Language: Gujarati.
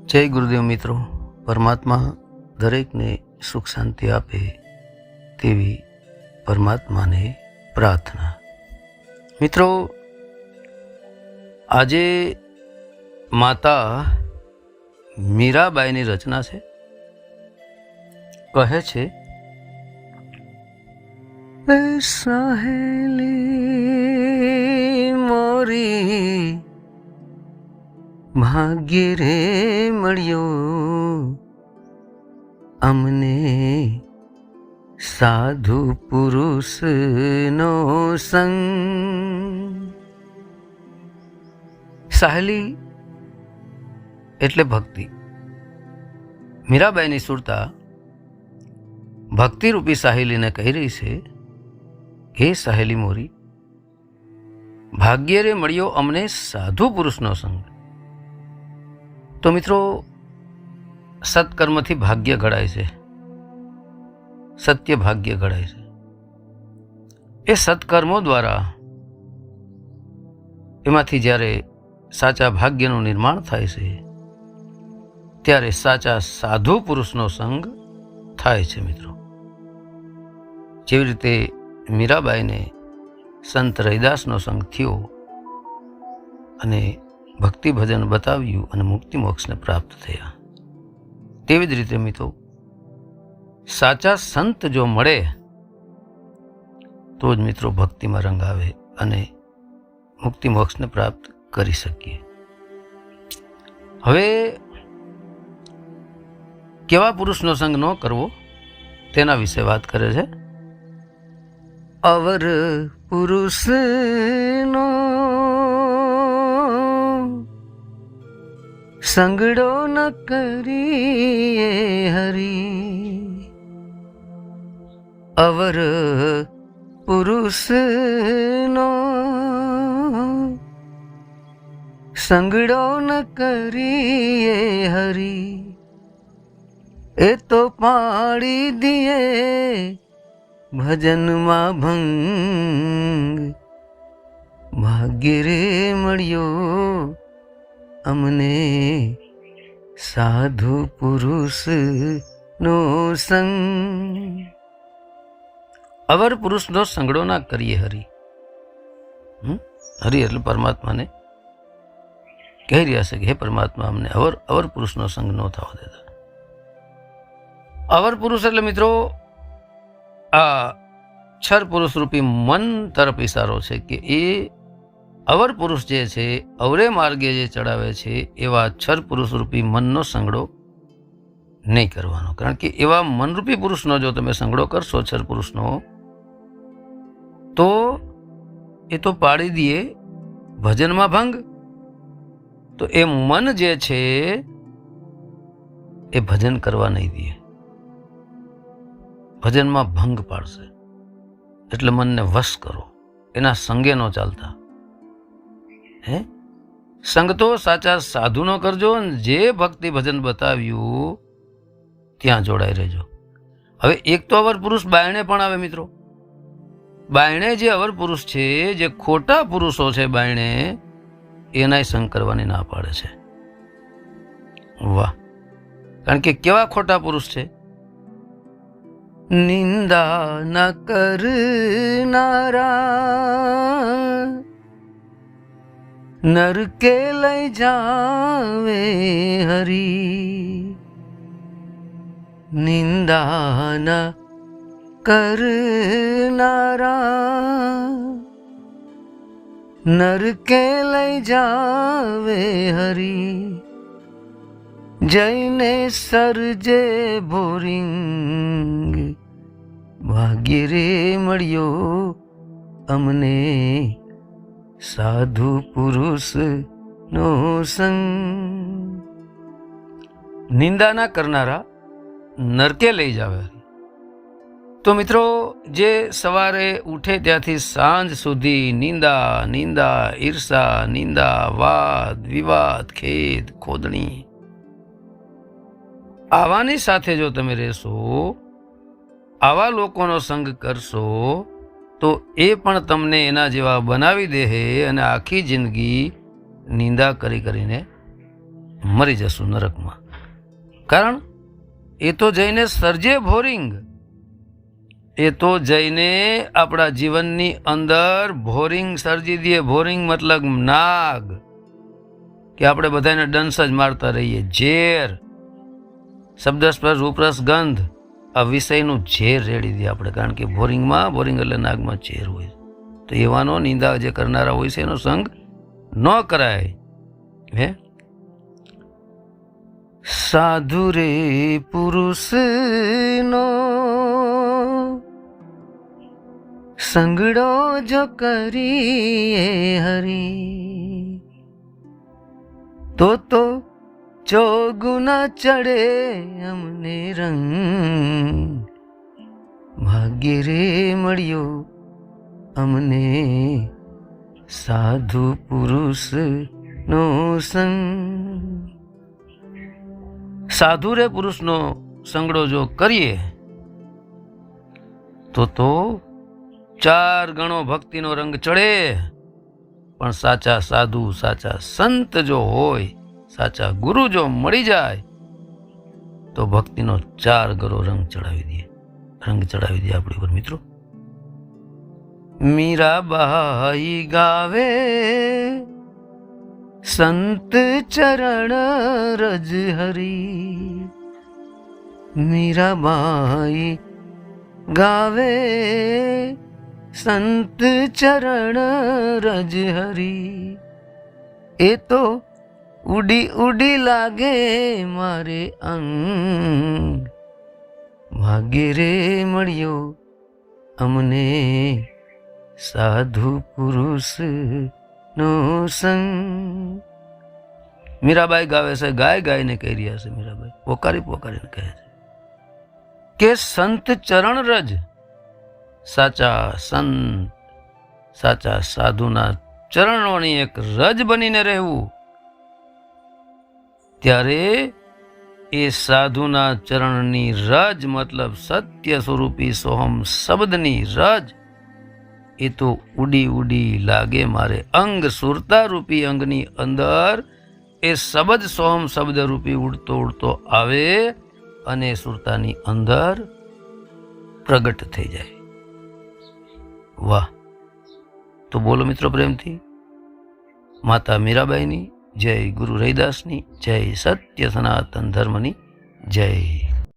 જય ગુરુદેવ મિત્રો, પરમાત્મા દરેકને સુખ શાંતિ આપે તેવી પરમાત્માને પ્રાર્થના. મિત્રો, આજે માતા મીરાબાઈની રચના છે. કહે છે, સહેલી મોરી ભાગ્ય રે મળ્યો અમને સાધુ પુરુષનો સંગ. સહેલી એટલે ભક્તિ. મીરાબાઈની સુરતા ભક્તિરૂપી સાહેલીને કહી રહી છે, હે સહેલી મોરી, ભાગ્ય રે મળ્યો અમને સાધુ પુરુષનો સંગ. તો મિત્રો, સત્કર્મથી ભાગ્ય ઘડાય છે, સત્ય ભાગ્ય ઘડાય છે. એ સત્કર્મો દ્વારા એમાંથી જ્યારે સાચા ભાગ્યનું નિર્માણ થાય છે ત્યારે સાચા સાધુ પુરુષનો સંગ થાય છે. મિત્રો, જેવી રીતે મીરાબાઈને સંત રૈદાસનો સંગ થયો અને ભક્તિ ભજન બતાવ્યું અને મુક્તિ મોક્ષને પ્રાપ્ત થયા, તેવી જ રીતે મિત્રો સાચા સંત જો મળે તો જ મિત્રો ભક્તિમાં રંગ આવે અને મુક્તિ મોક્ષને પ્રાપ્ત કરી શકીએ. હવે કેવા પુરુષનો સંગ ન કરવો તેના વિશે વાત કરે છે. અવર પુરુષનો સંગડો ન કરીએ હરી, અવર પુરુષનો સંગડો ન કરીએ હરી, એ તો પાડી દિયે ભજનમાં ભંગ. ભાગ્ય રે મળ્યો અમને સાધુ પુરુષનો સંગ. અવર પુરુષનો સંગડો ના કરીએ હરી. હરી એટલે પરમાત્માને કહી રહ્યા છે કે હે પરમાત્મા, અમને અવર પુરુષનો સંગ ન થવા દેતા. અવર પુરુષ એટલે મિત્રો આ છર પુરુષ રૂપી મન તરફ ઇશારો છે કે એ અવર પુરુષ જે છે, અવરે માર્ગે જે ચડાવે છે એવા છર પુરુષ રૂપી મનનો સંગડો નહીં કરવાનો. કારણ કે એવા મનરૂપી પુરુષનો જો તમે સંગડો કરશો, છર પુરુષનો, તો એ તો પાડી દઈએ ભજનમાં ભંગ. તો એ મન જે છે એ ભજન કરવા નહીં દે, ભજનમાં ભંગ પાડશે. એટલે મનને વશ કરો, એના સંગે ન ચાલતા. સંગ તો સાચા સાધુનો કરજો, જે ભક્તિ ભજન બતાવ્યું ત્યાં જોડાઈ રહેજો. હવે એક તો અવર પુરુષ બાયણે પણ આવે મિત્રો. બાયણે જે અવર પુરુષ છે, જે ખોટા પુરુષો છે બાયણે, એનાય સંગ કરવાની ના પાડે છે. વાહ! કારણ કે કેવા ખોટા પુરુષ છે? નિંદા ન કરનારા નરકે લઈ જાવે હરી, નિંદા ન કરનારા નરકે લઈ જાવે હરી, જઈને સરજે બોરિંગ. ભાગ્ય રે મળ્યો અમને સાધુ પુરુષનો સંગ. નિંદા ના કરનારા નરકે લઈ જાવે. તો મિત્રો, જે સવારે ઉઠે ત્યાંથી સાંજ સુધી નિંદા, ઈર્ષા, નિંદા, વાદ વિવાદ, ખેદ ખોદણી, આવાની સાથે જો તમે રહેશો, આવા લોકોનો સંગ કરશો, તો એ પણ તમને એના જેવા બનાવી દે અને આખી જિંદગી નિંદા કરીને મરી જશું નરકમાં. કારણ એ તો જઈને સર્જે ભોરિંગ, એ તો જઈને આપણા જીવનની અંદર ભોરિંગ સર્જી દે. ભોરિંગ મતલબ નાગ, કે આપણે બધાને ડંસ જ મારતા રહીએ. ઝેર, શબ્દ સ્પર્શ રૂપરસ ગંધ, આ વિષયનું ઝેર રેડી દે આપણે. કારણ કે ભોરિંગ એટલે નાગમાં ઝેર હોય. તો એવાનો નિંદા જે કરનારા હોય છે એનો સંગ ન કરાય. હે સાધુ રે પુરુષનો સંગડો જો કરીએ હરી, તો ચોગુના ચડે અમને રંગ. ભાગ્ય રે મળ્યો અમને સાધુ પુરુષનો સંગ. સાધુ રે પુરુષનો સંગડો જો કરીએ તો 4 ગણો ભક્તિનો રંગ ચડે. પણ સાચા સાધુ, સાચા સંત જો હોય, સાચા ગુરુ જો મળી જાય તો ભક્તિનો 4 ગણો રંગ ચડાવી દે આપણી ઉપર. મિત્રો, મીરાબાઈ ગાવે સંત ચરણ રજ હરી. મીરાબાઈ ગાવે સંત ચરણ રજ હરી. એ તો ઉડી ઉડી લાગે મારે અંગ. ભાગ્ય રે મળ્યો અમને સાધુ પુરુષ નો સંગ. મીરાબાઈ ગાવે છે, ગાયને કહી રહ્યા છે. મીરાબાઈ પોકારીને કહે છે કે સંત ચરણ રજ, સાચા સંત, સાચા સાધુના ચરણોની એક રજ બનીને રહેવું. ત્યારે એ સાધુના ચરણની રજ મતલબ સત્ય સ્વરૂપી સોહમ શબ્દની રજ, એ તો ઉડી ઉડી લાગે મારે અંગ. સુરતા રૂપી અંગની અંદર એ શબ્દ સોહમ શબ્દ રૂપી ઉડતો આવે અને સુરતાની અંદર પ્રગટ થઈ જાય. વાહ! તો બોલો મિત્રો પ્રેમથી માતા મીરાબાઈની જય, ગુરુ રૈદાસની જય, સત્ય સનાતન ધર્મની જય.